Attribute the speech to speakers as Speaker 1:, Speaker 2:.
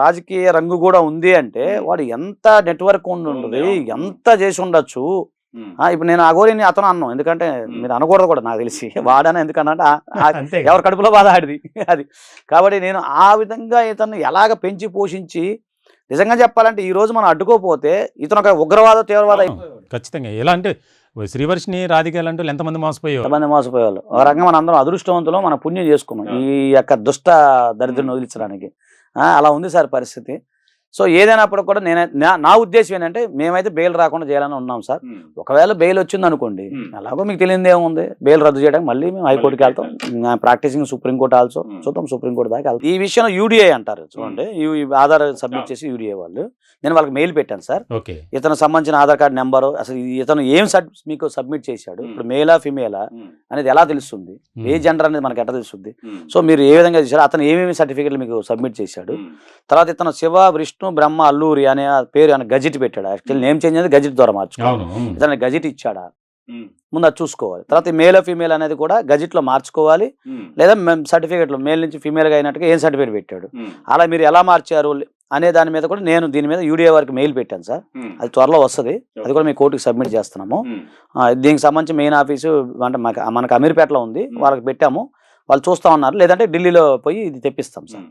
Speaker 1: రాజకీయ రంగు కూడా ఉంది అంటే వాడు ఎంత నెట్వర్క్ ఉండి ఎంత చేసి ఉండొచ్చు. ఇప్పుడు నేను అఘోరిని అతను అన్నాం, ఎందుకంటే మీరు అనకూడదు కూడా నాకు తెలిసి వాడని, ఎందుకనంటే ఎవరి కడుపులో బాధ ఆడిది అది. కాబట్టి నేను ఆ విధంగా ఇతను ఎలాగ పెంచి పోషించి, నిజంగా చెప్పాలంటే ఈ రోజు మనం అడ్డుకోపోతే ఇతను ఒక ఉగ్రవాద తీవ్రవాద
Speaker 2: ఖచ్చితంగా. ఎలా అంటే శ్రీవర్షిని రాధికాలంటూ ఎంతమంది
Speaker 1: మోసపోయేవాళ్ళు. ఒక రకంగా మన అందరం అదృష్టవంతులు, మన పుణ్యం చేసుకున్నాం ఈ యొక్క దుష్ట దరిద్రం వదిలించడానికి. అలా ఉంది సార్ పరిస్థితి. సో ఏదైనప్పుడు కూడా నా ఉద్దేశం ఏంటంటే, మేమైతే బెయిల్ రాకుండా చేయాలని ఉన్నాం సార్. ఒకవేళ బెయిల్ వచ్చింది అనుకోండి, అలాగో మీకు తెలియదు ఏముంది, బెయిల్ రద్దు చేయడానికి మళ్ళీ మేము హైకోర్టుకి వెళ్తాం. ప్రాక్టీసింగ్ సుప్రీంకోర్టు ఆల్సో చూద్దాం, సుప్రీంకోర్టు దాకా వెళ్తాం. ఈ విషయంలో యూడిఐ అంటారు చూడండి, ఆధార్ సబ్మిట్ చేసి యూడిఐ వాళ్ళు, నేను వాళ్ళకి మెయిల్ పెట్టాను సార్. ఇతను సంబంధించిన ఆధార్ కార్డు నెంబరు, అసలు ఇతను ఏం మీకు సబ్మిట్ చేశాడు, ఇప్పుడు మేలా ఫిమేలా అనేది ఎలా తెలుస్తుంది, ఏ జెండర్ అనేది మనకి ఎట్లా తెలుస్తుంది, సో మీరు ఏ విధంగా చేశారు, అతను ఏమేమి సర్టిఫికెట్లు మీకు సబ్మిట్ చేశాడు. తర్వాత ఇతను శివ విష్ణు బ్రహ్మ అల్లూరి అనే పేరు అని గజిట్ పెట్టాడు. యాక్చువల్లీ నేమ్ చేంజ్ అనేది గజిట్ ద్వారా మార్చుకోవాలి. ఇతను గజిట్ ఇచ్చాడా ముందు అది చూసుకోవాలి. తర్వాత మేల్ ఫీమేల్ అనేది కూడా గజిట్ లో మార్చుకోవాలి, లేదా సర్టిఫికేట్ లో మేల్ నుంచి ఫీమేల్ గా అయినట్టుగా ఏం సర్టిఫికేట్ పెట్టాడు, అలా మీరు ఎలా మార్చారు అనే దాని మీద కూడా నేను దీని మీద యూడిఐ వారికి మెయిల్ పెట్టాను సార్. అది త్వరలో వస్తుంది, అది కూడా మీ కోర్టుకి సబ్మిట్ చేస్తున్నాము. దీనికి సంబంధించి మెయిన్ ఆఫీసు అంటే మనకు అమీర్పేటలో ఉంది, వాళ్ళకి పెట్టాము, వాళ్ళు చూస్తా ఉన్నారు. లేదంటే ఢిల్లీలో పోయి ఇది తెప్పిస్తాం సార్.